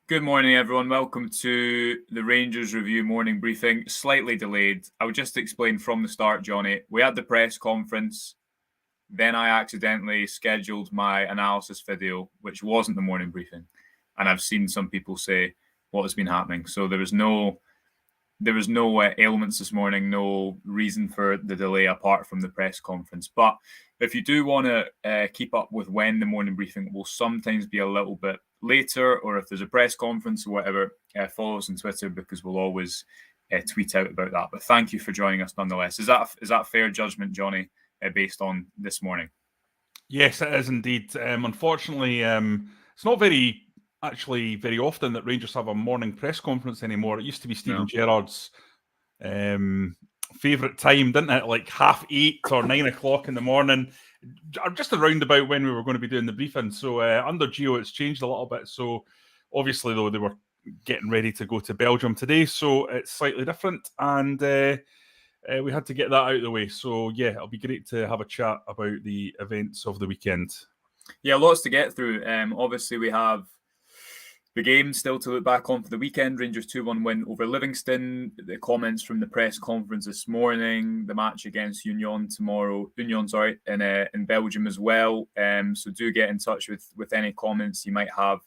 Good morning, everyone. Welcome to the Rangers Review morning briefing. Slightly delayed. I'll just explain from the start, Johnny. We had the press conference. Then I accidentally scheduled my analysis video, which wasn't the morning briefing. And I've seen some people say what has been happening. So there was no ailments this morning, no reason for the delay apart from the press conference. But if you do want to keep up with when the morning briefing will sometimes be a little bit later, or if there's a press conference or whatever, follow us on Twitter because we'll always tweet out about that. But thank you for joining us nonetheless. Is that fair judgment, Johnny, based on this morning? Yes, it is indeed. Unfortunately, it's not very often that Rangers have a morning press conference anymore. It used to be Stephen Gerrard's favourite time, didn't it? Like 8:30 or 9 o'clock in the morning, just around about when we were going to be doing the briefing. So under Gio, it's changed a little bit. So obviously, though, they were getting ready to go to Belgium today, so it's slightly different. And we had to get that out of the way. So, yeah, it'll be great to have a chat about the events of the weekend. Yeah, lots to get through. Obviously, we have the game still to look back on for the weekend. Rangers 2-1 win over Livingston. The comments from the press conference this morning. The match against Union tomorrow. In Belgium as well. So do get in touch with any comments you might have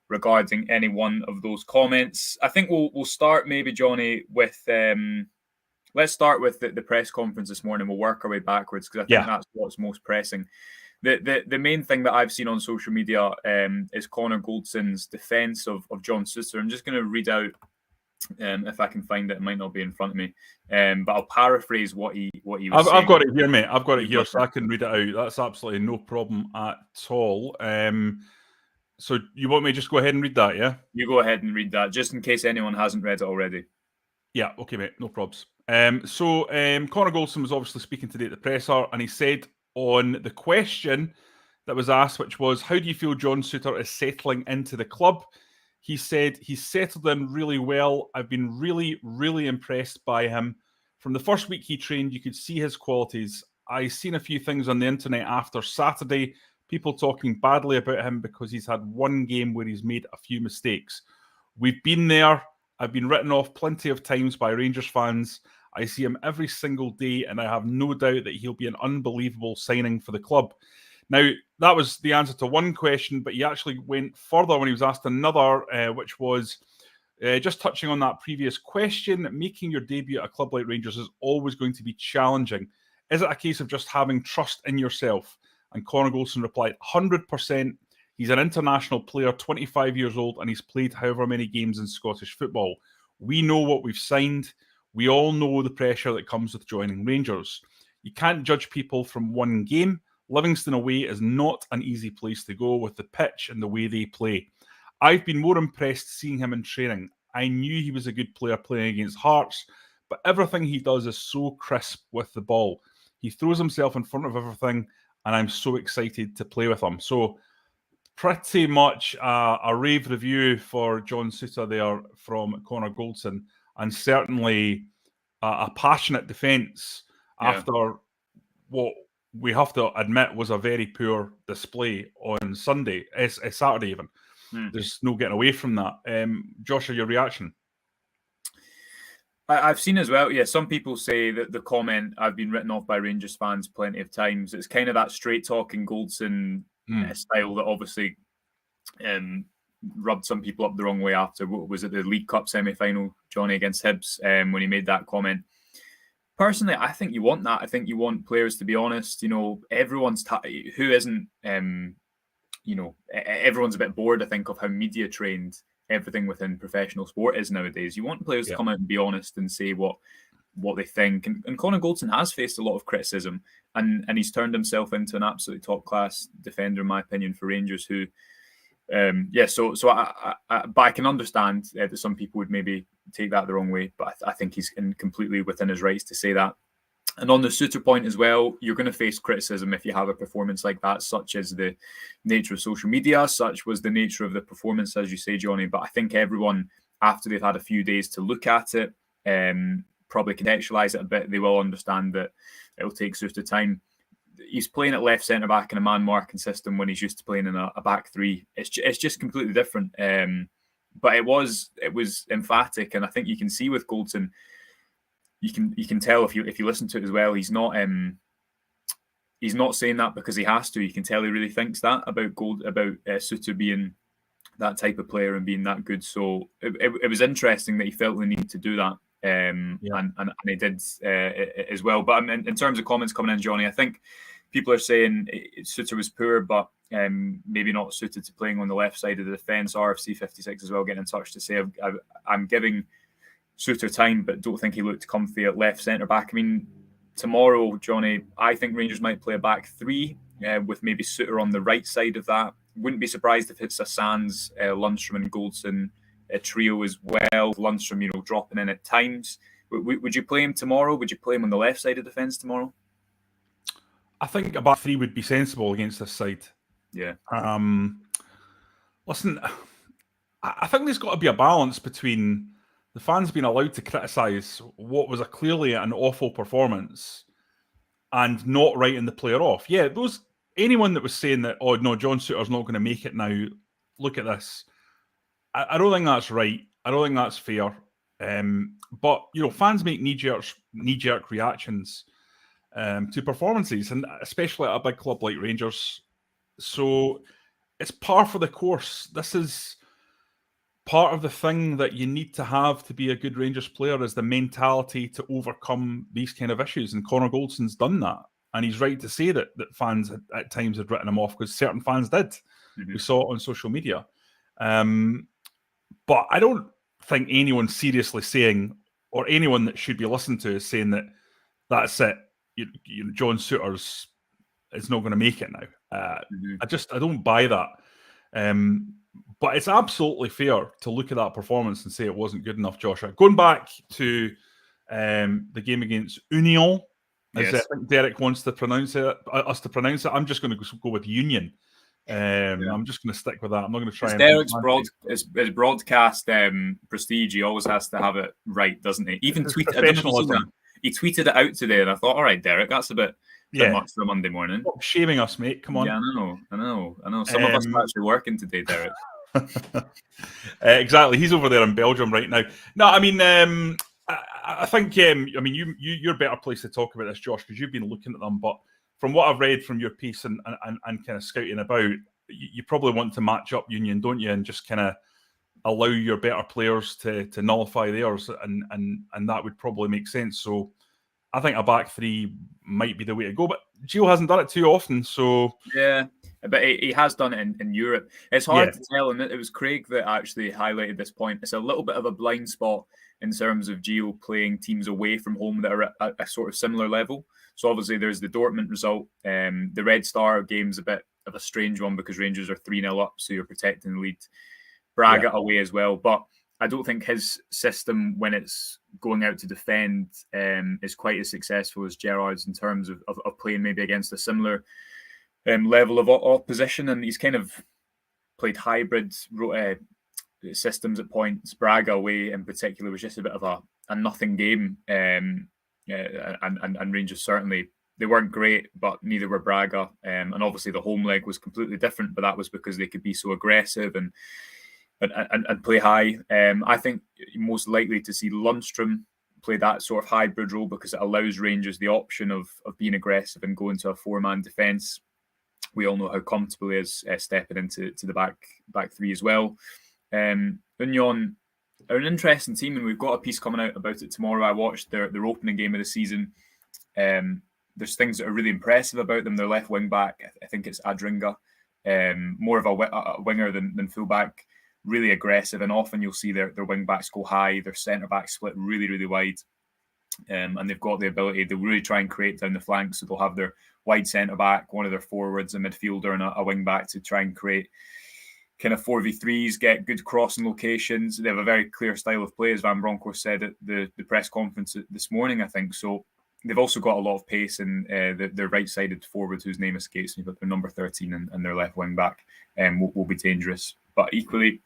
regarding any one of those comments. I think we'll start maybe, Johnny, with let's start with the press conference this morning. We'll work our way backwards because I think that's what's most pressing. The main thing that I've seen on social media is Connor Goldson's defence of John Souttar. I'm just going to read out, if I can find it. It might not be in front of me, but I'll paraphrase what he was saying. I've got it here, mate. I've got it here, so I can read it out. That's absolutely no problem at all. So you want me to just go ahead and read that, yeah? You go ahead and read that, just in case anyone hasn't read it already. Yeah, okay, mate, no probs. So Connor Goldson was obviously speaking today at the presser, and he said on the question that was asked, which was, how do you feel John Souttar is settling into the club? He said he's settled in really well. I've been really, really impressed by him. From the first week he trained, you could see his qualities. I seen a few things on the internet after Saturday, people talking badly about him because he's had one game where he's made a few mistakes. We've been there. I've been written off plenty of times by Rangers fans. I see him every single day, and I have no doubt that he'll be an unbelievable signing for the club. Now, that was the answer to one question, but he actually went further when he was asked another, which was just touching on that previous question. Making your debut at a club like Rangers is always going to be challenging. Is it a case of just having trust in yourself? And Connor Goldson replied, 100%. He's an international player, 25 years old, and he's played however many games in Scottish football. We know what we've signed. We all know the pressure that comes with joining Rangers. You can't judge people from one game. Livingston away is not an easy place to go with the pitch and the way they play. I've been more impressed seeing him in training. I knew he was a good player playing against Hearts, but everything he does is so crisp with the ball. He throws himself in front of everything, and I'm so excited to play with him. So pretty much a rave review for John Souttar there from Connor Goldson, and certainly a passionate defence after what we have to admit was a very poor display on Saturday even. There's no getting away from that. Joshua, your reaction? I've seen as well, some people say that the comment, I've been written off by Rangers fans plenty of times. It's kind of that straight-talking Goldson style that obviously rubbed some people up the wrong way after, what was it, the League Cup semi-final, Johnny, against Hibs, when he made that comment. Personally, I think you want that. I think you want players to be honest. You know, everyone's who isn't, everyone's a bit bored, I think, of how media trained everything within professional sport is nowadays. You want players to come out and be honest and say what they think. And Connor Goldson has faced a lot of criticism, and he's turned himself into an absolutely top-class defender, in my opinion, for Rangers, who but I can understand that some people would maybe take that the wrong way, but I think he's completely within his rights to say that. And on the Souttar point as well, you're going to face criticism if you have a performance like that, such as the nature of social media, such was the nature of the performance, as you say, Johnny. But I think everyone, after they've had a few days to look at it, probably contextualise it a bit, they will understand that it'll take Souttar time. He's playing at left centre back in a man marking system when he's used to playing in a back three. It's just completely different. But it was emphatic, and I think you can see with Goldson, you can tell if you listen to it as well. He's not saying that because he has to. You can tell he really thinks that about Souttar being that type of player and being that good. So it was interesting that he felt the need to do that, and he did as well. But in terms of comments coming in, Johnny, I think people are saying Souttar was poor, but maybe not suited to playing on the left side of the defence. RFC 56 as well getting in touch to say I'm giving Souttar time, but don't think he looked comfy at left centre back. I mean, tomorrow, Johnny, I think Rangers might play a back three with maybe Souttar on the right side of that. Wouldn't be surprised if it's a Sands, Lundstram and Goldson trio as well. Lundstram, dropping in at times. Would you play him tomorrow? Would you play him on the left side of defence tomorrow? I think a back three would be sensible against this side. Yeah. Listen, I think there's got to be a balance between the fans being allowed to criticise what was clearly an awful performance and not writing the player off. Yeah, anyone that was saying that, oh no, John Souttar's not going to make it now, look at this. I don't think that's right. I don't think that's fair. But fans make knee-jerk reactions to performances, and especially at a big club like Rangers. So it's par for the course. This is part of the thing that you need to have to be a good Rangers player, is the mentality to overcome these kind of issues. And Connor Goldson's done that. And he's right to say that fans at times had written him off, because certain fans did. Mm-hmm. We saw it on social media. But I don't think anyone seriously saying, or anyone that should be listened to, is saying that that's it. John Souttar is not going to make it now. I don't buy that. But it's absolutely fair to look at that performance and say it wasn't good enough, Joshua. Going back to the game against Union, as I think Derek wants to pronounce it, I'm just going to go with Union. I'm just going to stick with that. I'm not going to try. Derek's his broadcast prestige. He always has to have it right, doesn't he? Even professionalism. He tweeted it out today, and I thought, all right, Derek, that's a bit much for a Monday morning. Stop shaming us, mate. Come on. Yeah, I know. Some of us are actually working today, Derek. Exactly. He's over there in Belgium right now. No, I mean, I think you're better placed to talk about this, Josh, because you've been looking at them. But from what I've read from your piece and kind of scouting about, you probably want to match up Union, don't you? And just kind of allow your better players to nullify theirs, and that would probably make sense. So I think a back three might be the way to go. But Gio hasn't done it too often, so yeah. But he has done it in Europe. It's hard to tell, and it was Craig that actually highlighted this point. It's a little bit of a blind spot in terms of Gio playing teams away from home that are at a sort of similar level. So obviously there's the Dortmund result. The Red Star game's a bit of a strange one because Rangers are 3-0 up, so you're protecting the lead. Braga away as well. But I don't think his system, when it's going out to defend, is quite as successful as Gerrard's in terms of playing maybe against a similar level of opposition, and he's kind of played hybrid systems at points. Braga away in particular was just a bit of a nothing game, and Rangers certainly, they weren't great, but neither were Braga, and obviously the home leg was completely different, but that was because they could be so aggressive and play high. I think most likely to see Lundstram play that sort of hybrid role because it allows Rangers the option of being aggressive and going to a four-man defence. We all know how comfortable he is stepping into the back three as well. Union are an interesting team, and we've got a piece coming out about it tomorrow. I watched their opening game of the season. There's things that are really impressive about them. Their left wing back, I think it's Adringa, more of a winger than full back, really aggressive, and often you'll see their wing backs go high, their centre back split really, really wide. And they've got the ability to really try and create down the flanks. So they'll have their wide centre back, one of their forwards, a midfielder, and a wing back to try and create kind of 4v3s, get good crossing locations. They have a very clear style of play, as Van Bronckhorst said at the press conference this morning, I think. So they've also got a lot of pace in their right-sided forward, whose name escapes me, but their number 13 and their left wing back will be dangerous. But equally,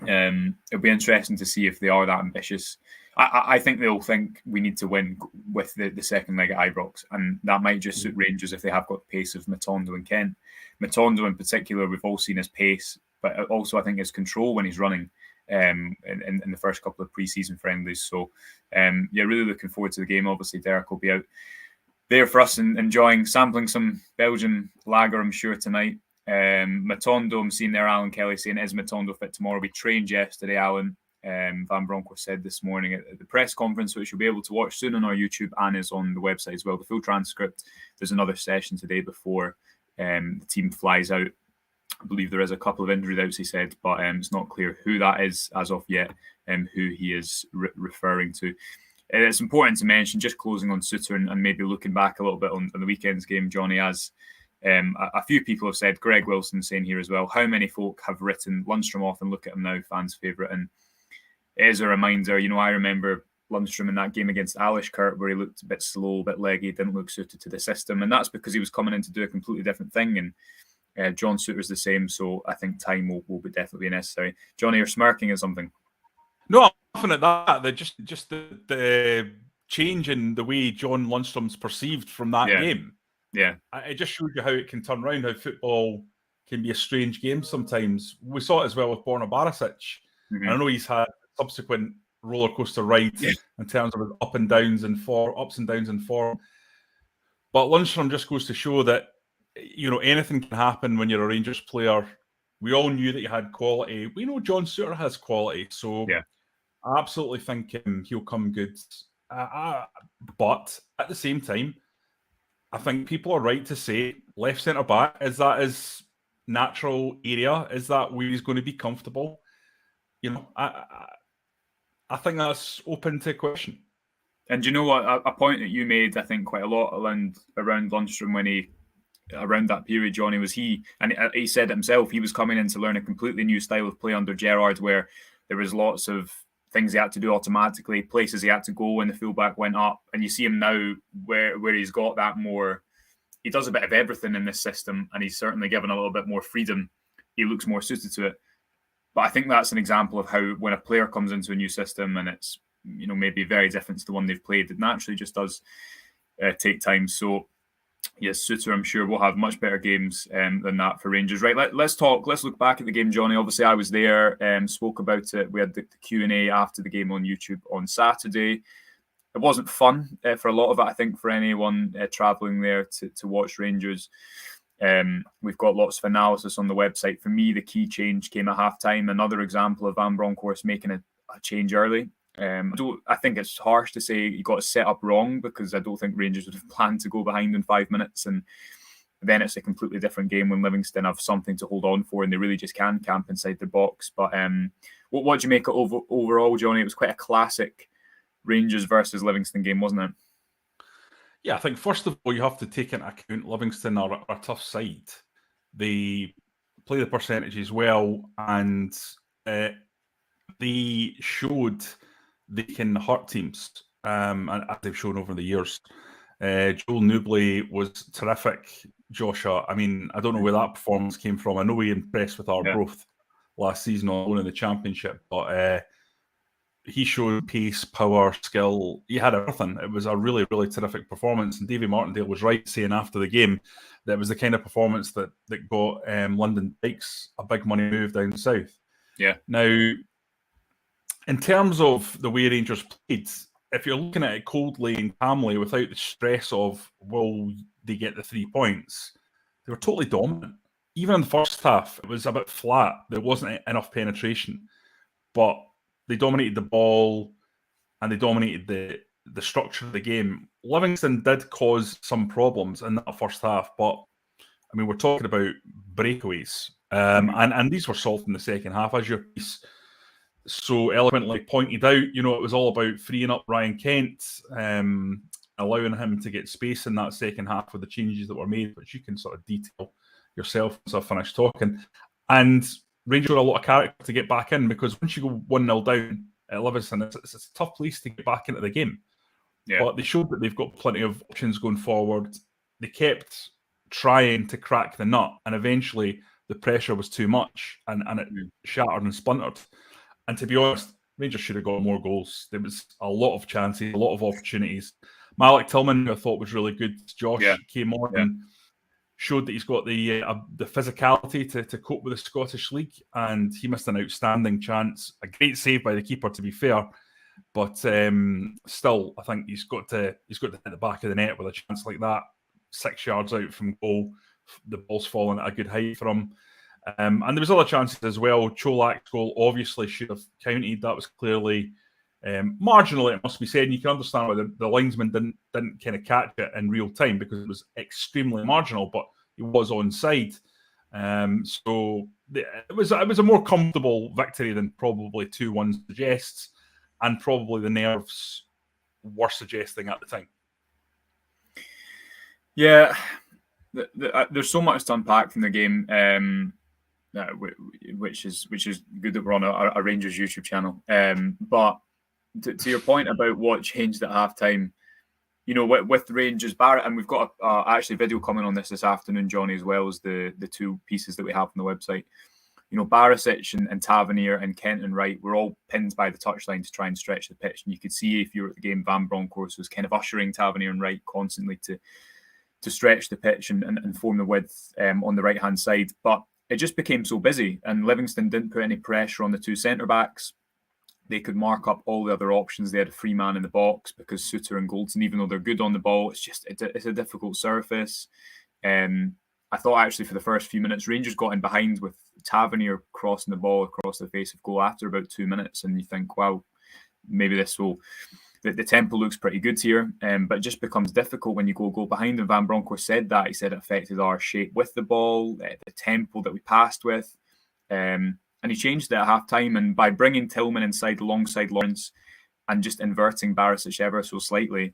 it'll be interesting to see if they are that ambitious. I think they'll think we need to win with the second leg at Ibrox, and that might just suit Rangers if they have got the pace of Matondo and Kent. Matondo in particular, we've all seen his pace, but also I think his control when he's running in the first couple of pre-season friendlies. So really looking forward to the game. Obviously, Derek will be out there for us and sampling some Belgian lager, I'm sure, tonight. Matondo, I'm seeing there Alan Kelly saying, is Matondo fit tomorrow? We trained yesterday, Alan. Van Bronckhorst said this morning at the press conference, which you'll be able to watch soon on our YouTube and is on the website as well. The full transcript. There's another session today before the team flies out. I believe there is a couple of injury doubts, he said, but it's not clear who that is as of yet, who he is referring to. It's important to mention, just closing on Souttar and maybe looking back a little bit on the weekend's game, Johnny, as a few people have said, Greg Wilson saying here as well, how many folk have written Lundstram off and look at him now, fans' favourite. And it is a reminder, I remember Lundstram in that game against Alishkirk where he looked a bit slow, a bit leggy, didn't look suited to the system. And that's because he was coming in to do a completely different thing. And John Souttar's the same, so I think time will be definitely necessary. Johnny, you're smirking at something. No, I'm laughing at that. Just the change in the way John Lundstram's perceived from that game. Yeah. It just shows you how it can turn around, how football can be a strange game sometimes. We saw it as well with Borna Barisic. Mm-hmm. And I know he's had subsequent roller coaster rides in terms of his ups and downs in form. But Lundstram just goes to show that anything can happen when you're a Rangers player. We all knew that he had quality. We know John Souttar has quality, so I absolutely think he'll come good. But at the same time, I think people are right to say left centre back, is that his natural area? Is that where he's going to be comfortable? I think that's open to question. And you know what? A point that you made, I think, quite a lot around Lundstram when around that period, Johnny, was he said it himself, he was coming in to learn a completely new style of play under Gerrard, where there was lots of things he had to do automatically, places he had to go when the fullback went up. And you see him now where he's got that more, he does a bit of everything in this system, and he's certainly given a little bit more freedom. He looks more suited to it. But I think that's an example of how when a player comes into a new system and it's maybe very different to the one they've played, it naturally just does take time. So yes, Souttar, I'm sure, will have much better games than that for Rangers. Right, let's look back at the game, Johnny. Obviously, I was there, spoke about it. We had the Q&A after the game on YouTube on Saturday. It wasn't fun for a lot of it, I think, for anyone travelling there to watch Rangers. We've got lots of analysis on the website. For me, the key change came at halftime. Another example of Van Bronckhorst making a change early. I think it's harsh to say you got set up wrong, because I don't think Rangers would have planned to go behind in 5 minutes, and then it's a completely different game when Livingston have something to hold on for and they really just can camp inside their box. But what do you make of overall, Johnny? It was quite a classic Rangers versus Livingston game, wasn't it? Yeah, I think first of all you have to take into account Livingston are a tough side. They play the percentages well, and they showed they can hurt teams, and as they've shown over the years. Joel Newbley was terrific. Joshua, I mean, I don't know where that performance came from. I know he impressed with Arbroath last season alone in the Championship, but he showed pace, power, skill. He had everything. It was a really, really terrific performance. And Davy Martindale was right saying after the game that it was the kind of performance that got London Dykes a big money move down south. Yeah. Now, in terms of the way Rangers played, if you're looking at it coldly and calmly without the stress of will they get the 3 points, they were totally dominant. Even in the first half, it was a bit flat. There wasn't enough penetration. But they dominated the ball and they dominated the structure of the game. Livingston did cause some problems in that first half, but I mean, we're talking about breakaways. And these were solved in the second half, as your piece so eloquently pointed out. It was all about freeing up Ryan Kent, allowing him to get space in that second half with the changes that were made, which you can sort of detail yourself once I've finished talking. And Rangers got a lot of character to get back in, because once you go 1-0 down at Livingston, it's a tough place to get back into the game. Yeah. But they showed that they've got plenty of options going forward. They kept trying to crack the nut, and eventually the pressure was too much, and it shattered and splintered. And to be honest, Rangers should have got more goals. There was a lot of chances, a lot of opportunities. Malik Tillman, who I thought was really good, Josh, came on. showed that he's got the physicality to cope with the Scottish League, and he missed an outstanding chance. A great save by the keeper, to be fair, but still, I think he's got to hit the back of the net with a chance like that, 6 yards out from goal. The ball's falling at a good height for him. And there was other chances as well. Cholak's goal obviously should have counted. That was clearly marginal, it must be said. And you can understand why the linesman didn't kind of catch it in real time, because it was extremely marginal, but he was onside. So it was a more comfortable victory than probably 2-1 suggests, and probably the nerves were suggesting at the time. Yeah, there's so much to unpack from the game, which is good that we're on a Rangers YouTube channel. But to your point about what changed at halftime, with Rangers, Barrett, and we've got actually a video coming on this afternoon, Johnny, as well as the two pieces that we have on the website. Barisic and Tavernier and Kent and Wright were all pinned by the touchline to try and stretch the pitch. And you could see, if you were at the game, Van Bronckhorst was kind of ushering Tavernier and Wright constantly to stretch the pitch and form the width on the right-hand side. But it just became so busy, and Livingston didn't put any pressure on the two centre-backs. They could mark up all the other options. They had a free man in the box because Souttar and Goldson, even though they're good on the ball, it's a difficult surface. I thought actually for the first few minutes, Rangers got in behind with Tavernier crossing the ball across the face of goal after about 2 minutes, and you think, wow, maybe this will... The tempo looks pretty good here, but it just becomes difficult when you go behind. And Van Bronckhorst said that. He said it affected our shape with the ball, the tempo that we passed with. And he changed it at half-time. And by bringing Tillman inside alongside Lawrence and just inverting Barisic ever so slightly,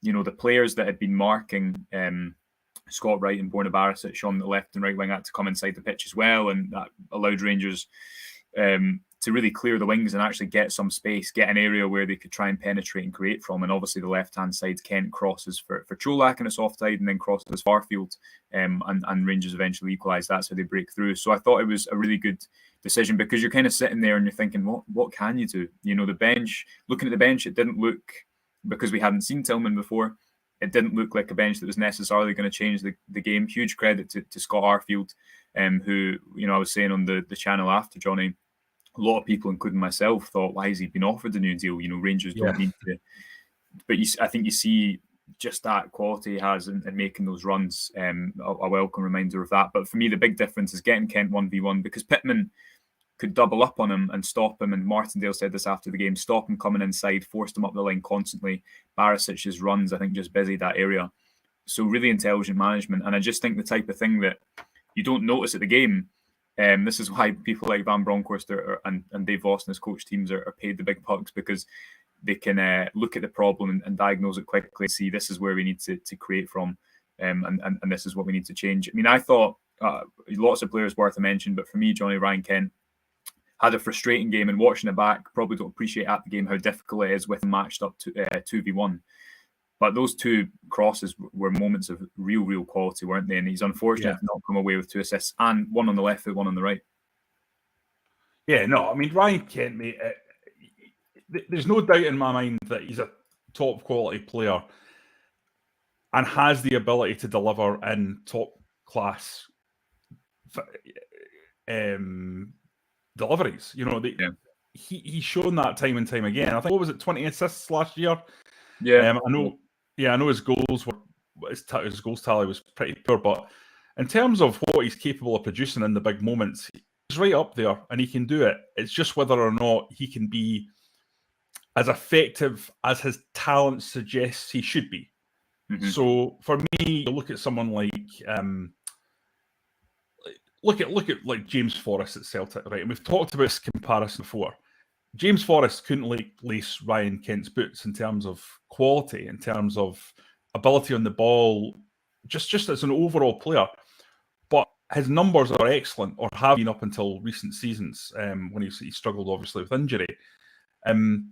the players that had been marking Scott Wright and Borna Barisic on the left and right wing had to come inside the pitch as well. And that allowed Rangers to really clear the wings and actually get some space, get an area where they could try and penetrate and create from. And obviously the left-hand side, Kent crosses for Cholak and it's offside, and then crosses Farfield, and Rangers eventually equalise. That's how they break through. So I thought it was a really good decision, because you're kind of sitting there and you're thinking, what can you do? The bench, looking at the bench, it didn't look, because we hadn't seen Tillman before, it didn't look like a bench that was necessarily going to change the game. Huge credit to Scott Arfield, who, I was saying on the channel after, Johnny, a lot of people, including myself, thought, why has he been offered a new deal? Rangers don't need to. But I think you see just that quality he has in making those runs. A welcome reminder of that. But for me, the big difference is getting Kent 1v1, because Pittman could double up on him and stop him. And Martindale said this after the game, stop him coming inside, forced him up the line constantly. Barisic's runs, I think, just busied that area. So really intelligent management. And I just think the type of thing that you don't notice at the game, this is why people like Van Bronckhorst and Dave Voss and his coach teams are paid the big bucks, because they can look at the problem and diagnose it quickly and see this is where we need to create from, and this is what we need to change. I mean, I thought lots of players worth a mention, but for me, Johnny, Ryan Kent had a frustrating game, and watching it back, probably don't appreciate at the game how difficult it is with him matched up to 2v1. But those two crosses were moments of real quality, weren't they? And he's unfortunate to not come away with 2 assists, and one on the left foot, one on the right. Yeah, no, I mean, Ryan Kent, mate, there's no doubt in my mind that he's a top quality player and has the ability to deliver in top class deliveries. He's shown that time and time again. I think, what was it, 20 assists last year? Yeah, I know his goals his goals tally was pretty poor, but in terms of what he's capable of producing in the big moments, he's right up there and he can do it. It's just whether or not he can be as effective as his talent suggests he should be. Mm-hmm. So for me, look at someone like look at like James Forrest at Celtic, right? And we've talked about this comparison before. James Forrest couldn't lace Ryan Kent's boots in terms of quality, in terms of ability on the ball, just as an overall player. But his numbers are excellent, or have been up until recent seasons, when he struggled, obviously, with injury. And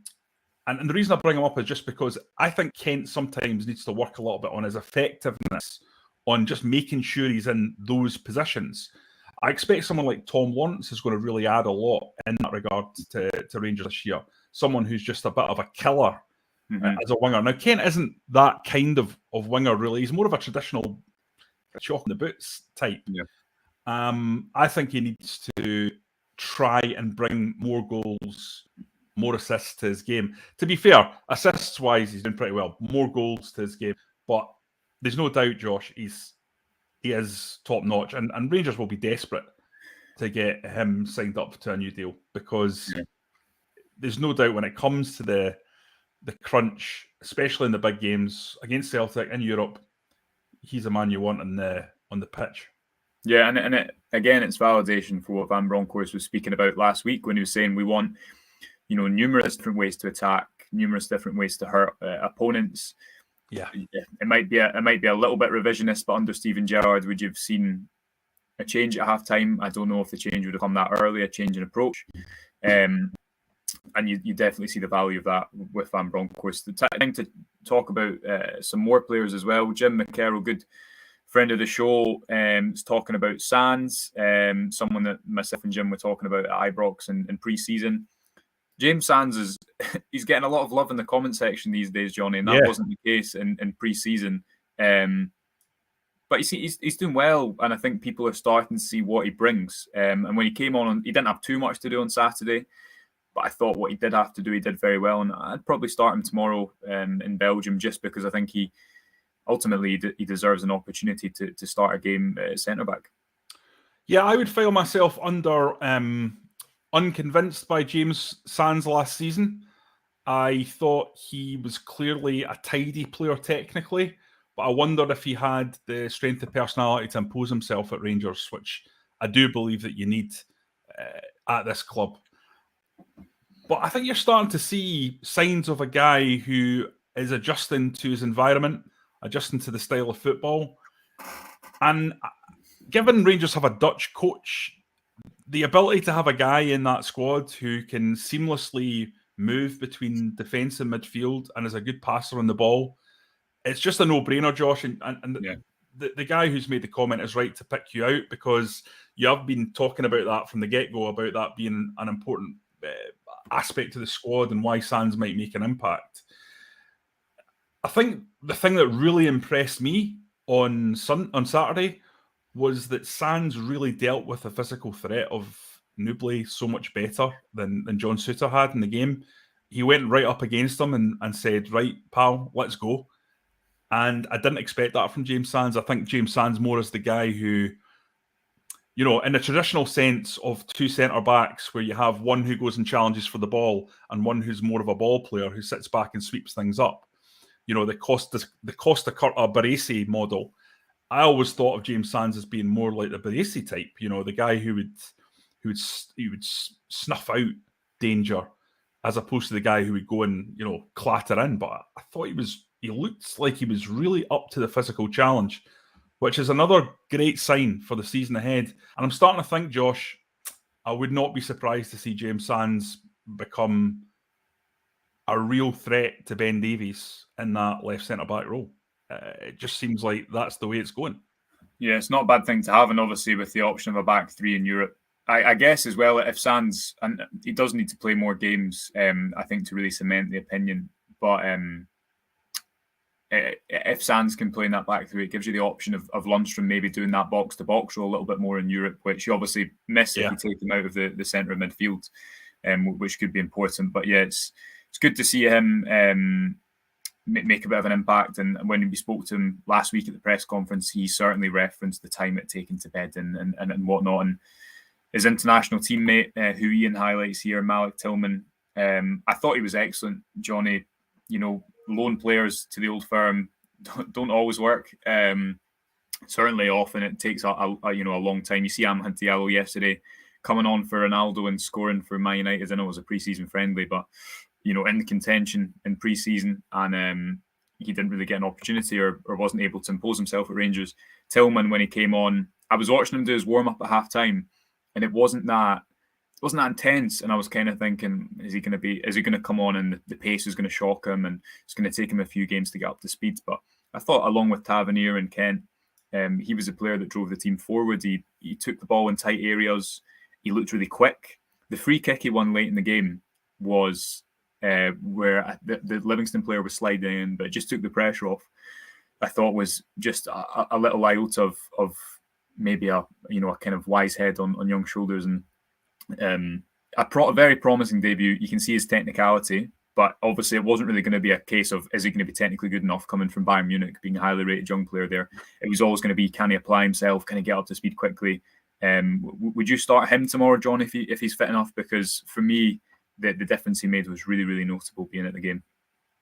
the reason I bring him up is just because I think Kent sometimes needs to work a little bit on his effectiveness, on just making sure he's in those positions. I expect someone like Tom Lawrence is going to really add a lot in that regard to Rangers this year. Someone who's just a bit of a killer as a winger. Now, Kent isn't that kind of winger, really. He's more of a traditional chalk in the boots type. Yeah. I think he needs to try and bring more goals, more assists to his game. To be fair, assists-wise, he's doing pretty well. More goals to his game. But there's no doubt, Josh, he is top-notch. And Rangers will be desperate to get him signed up to a new deal because there's no doubt when it comes to the crunch, especially in the big games against Celtic in Europe, he's a man you want on the pitch. Yeah, and again, it's validation for what Van Bronckhorst was speaking about last week when he was saying we want, numerous different ways to attack, numerous different ways to hurt opponents. Yeah, it might be a little bit revisionist, but under Steven Gerrard, would you have seen a change at halftime? I don't know if the change would have come that early, a change in approach. And you definitely see the value of that with Van Bronckhorst. The time to talk about some more players as well. Jim McCarroll, good friend of the show, is talking about Sands, someone that myself and Jim were talking about at Ibrox in pre-season. James Sands he's getting a lot of love in the comment section these days, Johnny, and that wasn't the case in pre-season. But you see, he's doing well, and I think people are starting to see what he brings. And when he came on, he didn't have too much to do on Saturday, but I thought what he did have to do, he did very well. And I'd probably start him tomorrow in Belgium, just because I think he deserves an opportunity to start a game centre-back. Yeah, I would file myself under unconvinced by James Sands last season. I thought he was clearly a tidy player technically, but I wondered if he had the strength of personality to impose himself at Rangers, which I do believe that you need at this club. But I think you're starting to see signs of a guy who is adjusting to his environment, adjusting to the style of football. And given Rangers have a Dutch coach, the ability to have a guy in that squad who can seamlessly move between defence and midfield and is a good passer on the ball, it's just a no-brainer, Josh. And the guy who's made the comment is right to pick you out, because you have been talking about that from the get-go, about that being an important aspect of the squad and why Sands might make an impact. I think the thing that really impressed me on Saturday was that Sands really dealt with the physical threat of Nubly so much better than John Souttar had in the game. He went right up against him and said, right, pal, let's go. And I didn't expect that from James Sands. I think James Sands more is the guy who, in the traditional sense of two centre-backs, where you have one who goes and challenges for the ball and one who's more of a ball player who sits back and sweeps things up. The Costa Curta Baresi model. I always thought of James Sands as being more like the Baresi type, the guy who would snuff out danger, as opposed to the guy who would go and clatter in. But I thought he looked like he was really up to the physical challenge, which is another great sign for the season ahead. And I'm starting to think, Josh, I would not be surprised to see James Sands become a real threat to Ben Davies in that left centre-back role. It just seems like that's the way it's going. Yeah, it's not a bad thing to have, and obviously with the option of a back three in Europe, I guess as well, if Sands, and he does need to play more games, I think, to really cement the opinion, but if Sands can play in that back three, it gives you the option of Lundstrom maybe doing that box-to-box role a little bit more in Europe, which you obviously miss if you take him out of the centre of midfield, which could be important. But yeah, it's good to see him make a bit of an impact. And when we spoke to him last week at the press conference, he certainly referenced the time it taken to bed and whatnot. And his international teammate, who Ian highlights here, Malik Tillman, I thought he was excellent, Johnny. Loan players to the old firm don't always work. Certainly, often it takes a long time. You see Amhad Diallo yesterday coming on for Ronaldo and scoring for Man United. I know it was a pre-season friendly, but in contention in pre-season, and he didn't really get an opportunity or wasn't able to impose himself at Rangers. Tillman, when he came on, I was watching him do his warm-up at half-time, and it wasn't that intense, and I was kind of thinking, is he going to come on and the pace is going to shock him, and it's going to take him a few games to get up to speed? But I thought, along with Tavernier and Kent, he was a player that drove the team forward. He took the ball in tight areas. He looked really quick. The free kick he won late in the game was where the Livingston player was sliding in, but it just took the pressure off. I thought was just a little iota of maybe a kind of wise head on young shoulders, and a very promising debut. You can see his technicality, but obviously it wasn't really going to be a case of is he going to be technically good enough coming from Bayern Munich, being a highly rated young player there. It was always going to be, can he apply himself? Can he get up to speed quickly? Would you start him tomorrow, John, if he's fit enough? Because for me, the difference he made was really, really noticeable being at the game.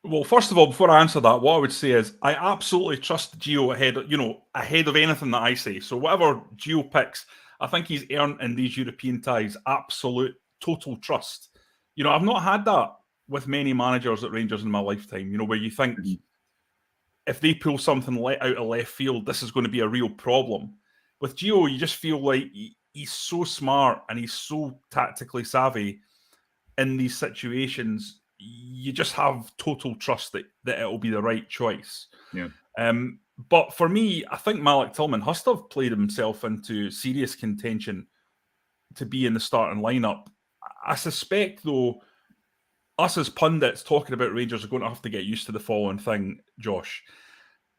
Well, first of all, before I answer that, what I would say is I absolutely trust Gio ahead of anything that I say. So whatever Gio picks, I think he's earned in these European ties absolute, total trust. I've not had that with many managers at Rangers in my lifetime, where you think if they pull something out of left field, this is going to be a real problem. With Gio, you just feel like he's so smart and he's so tactically savvy in these situations. You just have total trust that it'll be the right choice. Yeah. But for me, I think Malik Tillman has to have played himself into serious contention to be in the starting lineup. I suspect, though, us as pundits talking about Rangers are going to have to get used to the following thing, Josh.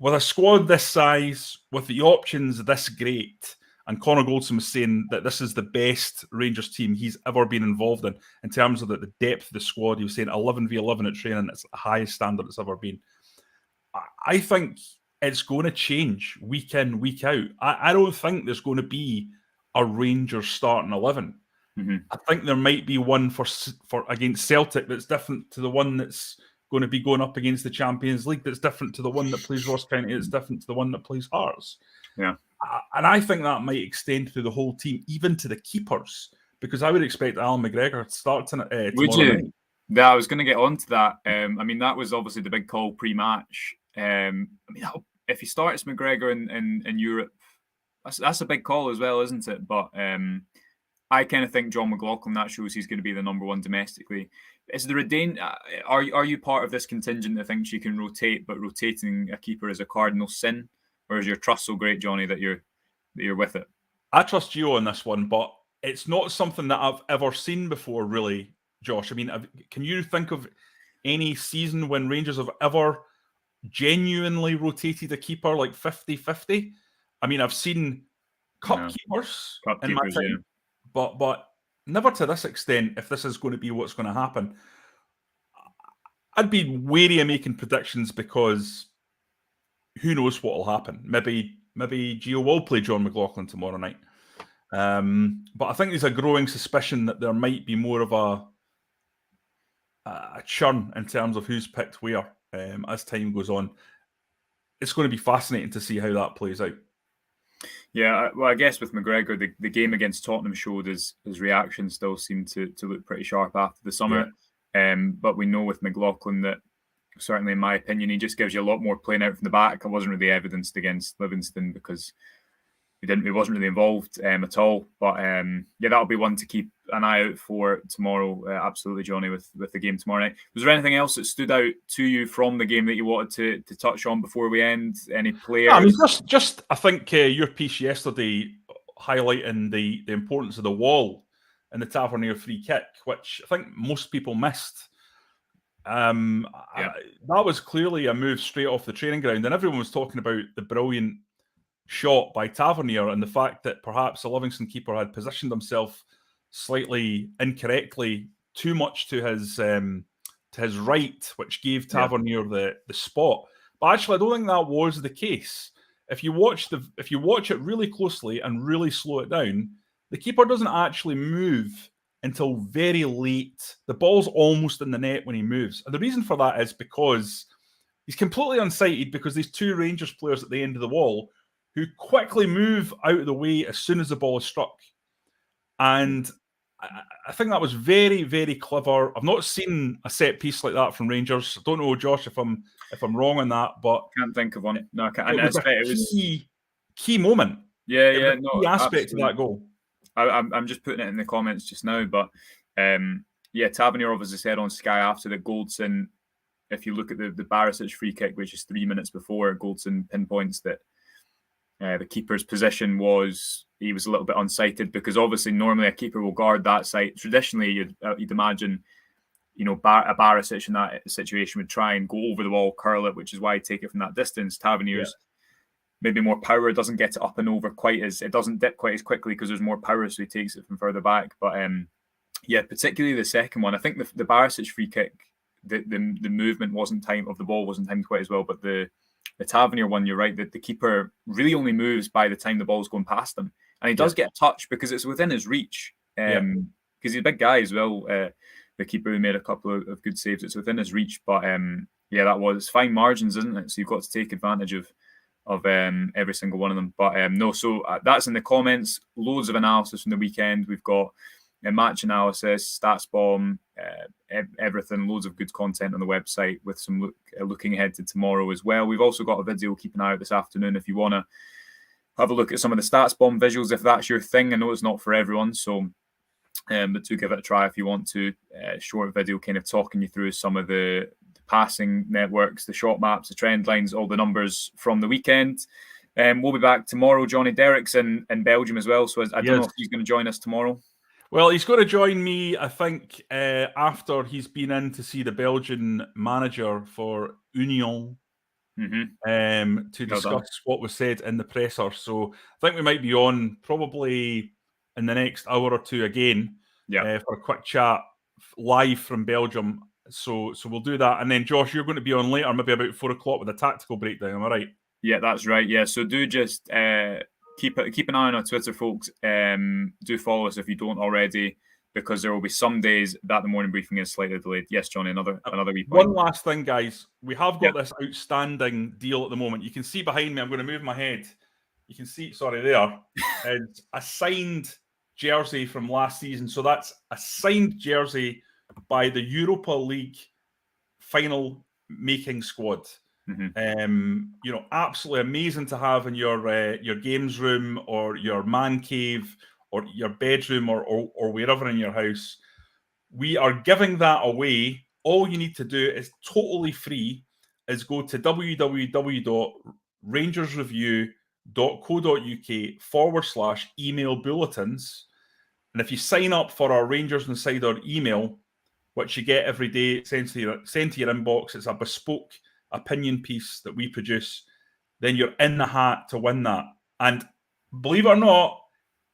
With a squad this size, with the options this great, and Connor Goldson was saying that this is the best Rangers team he's ever been involved in terms of the depth of the squad. He was saying 11v11 at training, it's the highest standard it's ever been. I think it's going to change week in, week out. I don't think there's going to be a Rangers starting 11. Mm-hmm. I think there might be one for against Celtic that's different to the one that's going to be going up against the Champions League, that's different to the one that plays Ross County, that's different to the one that plays Hearts. Yeah. And I think that might extend through the whole team, even to the keepers, because I would expect Alan McGregor to start tomorrow. Would you? Night. Yeah, I was going to get on to that. That was obviously the big call pre-match. If he starts McGregor in Europe, that's a big call as well, isn't it? But I kind of think John McLaughlin, that shows he's going to be the number one domestically. Is there a danger? Are you part of this contingent that thinks you can rotate, but rotating a keeper is a cardinal sin? Or is your trust so great, Johnny, that you're with it? I trust Gio on this one, but it's not something that I've ever seen before, really, Josh. Can you think of any season when Rangers have ever genuinely rotated a keeper like 50-50? I've seen cup keepers in my time, but never to this extent. If this is going to be what's going to happen, I'd be wary of making predictions because who knows what will happen. Maybe Gio will play John McLaughlin tomorrow night. But I think there's a growing suspicion that there might be more of a churn in terms of who's picked where as time goes on. It's going to be fascinating to see how that plays out. Yeah, well, I guess with McGregor, the game against Tottenham showed his reaction still seemed to look pretty sharp after the summer. Yeah. But we know with McLaughlin that, certainly in my opinion, he just gives you a lot more playing out from the back. It wasn't really evidenced against Livingston because he wasn't really involved at all. But that'll be one to keep an eye out for tomorrow. Absolutely, Johnny, with the game tomorrow night. Was there anything else that stood out to you from the game that you wanted to touch on before we end? Any players? I think your piece yesterday highlighting the importance of the wall and the Tavernier free kick, which I think most people missed. That was clearly a move straight off the training ground, and everyone was talking about the brilliant shot by Tavernier and the fact that perhaps the Livingston keeper had positioned himself slightly incorrectly, too much to his right, which gave Tavernier the spot. But actually, I don't think that was the case. If you watch it really closely and really slow it down, the keeper doesn't actually move until very late. The ball's almost in the net when he moves. And the reason for that is because he's completely unsighted, because there's two Rangers players at the end of the wall who quickly move out of the way as soon as the ball is struck. And I think that was very, very clever. I've not seen a set piece like that from Rangers. I don't know, Josh, if I'm wrong on that, but can't think of one. No, I can't. It was a key moment. Yeah, key aspect to that goal. I'm just putting it in the comments just now, but Tavernier obviously said on Sky after that Goldson, if you look at the Barisic free kick, which is 3 minutes before, Goldson pinpoints that the keeper's position he was a little bit unsighted, because obviously normally a keeper will guard that site. Traditionally, you'd imagine a Barisic in that situation would try and go over the wall, curl it, which is why I take it from that distance. Tavernier's maybe more power, doesn't get it up and over it doesn't dip quite as quickly because there's more power, so he takes it from further back. But particularly the second one, I think the Barisic free kick, the movement of the ball wasn't timed quite as well, but the Tavernier one, you're right, that the keeper really only moves by the time the ball's going past him, and he does get a touch because it's within his reach. Because he's a big guy as well. The keeper who made a couple of good saves, it's within his reach. But that was fine margins, isn't it? So you've got to take advantage of every single one of them. But that's in the comments. Loads of analysis from the weekend. We've got a match analysis, stats bomb, everything. Loads of good content on the website with some looking ahead to tomorrow as well. We've also got a video. Keep an eye out this afternoon if you want to have a look at some of the stats bomb visuals if that's your thing. I know it's not for everyone, so but do give it a try if you want to. Short video kind of talking you through some of the passing networks, the shot maps, the trend lines, all the numbers from the weekend. We'll be back tomorrow. Johnny Derrick's in Belgium as well, so I don't know if he's going to join us tomorrow. Well, he's going to join me, I think, after he's been in to see the Belgian manager for Union to discuss what was said in the presser. So I think we might be on probably in the next hour or two again for a quick chat live from Belgium. So we'll do that. And then, Josh, you're going to be on later, maybe about 4 o'clock with a tactical breakdown. Am I right? Yeah, that's right. Yeah, so do just keep an eye on our Twitter, folks. Do follow us if you don't already, because there will be some days that the morning briefing is slightly delayed. Yes, Johnny, another wee point. One last thing, guys. We have got this outstanding deal at the moment. You can see behind me, I'm going to move my head. You can see, there. It's a signed jersey from last season. So that's a signed jersey by the Europa League final making squad. Absolutely amazing to have in your games room or your man cave or your bedroom or wherever in your house. We are giving that away. All you need to do is totally free, is go to www.rangersreview.co.uk/email bulletins. And if you sign up for our Rangers Insider email, which you get every day, sent to your inbox, it's a bespoke opinion piece that we produce, then you're in the hat to win that. And believe it or not,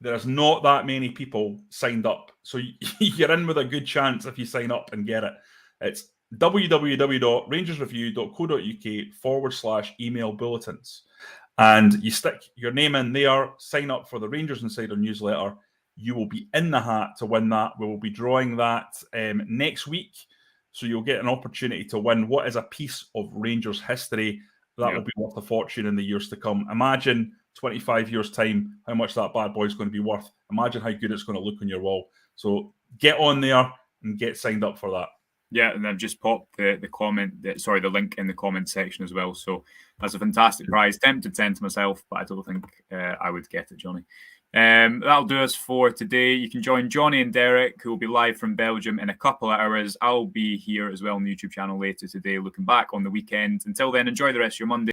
there's not that many people signed up. So you're in with a good chance if you sign up and get it. It's www.rangersreview.co.uk/email bulletins. And you stick your name in there, sign up for the Rangers Insider newsletter. You will be in the hat to win that. We will be drawing that next week. So you'll get an opportunity to win what is a piece of Rangers history that will be worth a fortune in the years to come. Imagine 25 years' time, how much that bad boy is going to be worth. Imagine how good it's going to look on your wall. So get on there and get signed up for that. Yeah, and I've just popped the link in the comment section as well. So that's a fantastic prize. Tempted to send to myself, but I don't think I would get it, Johnny. That'll do us for today. You can join Johnny and Derek, who will be live from Belgium in a couple of hours. I'll be here as well on the YouTube channel later today, looking back on the weekend. Until then, enjoy the rest of your Monday.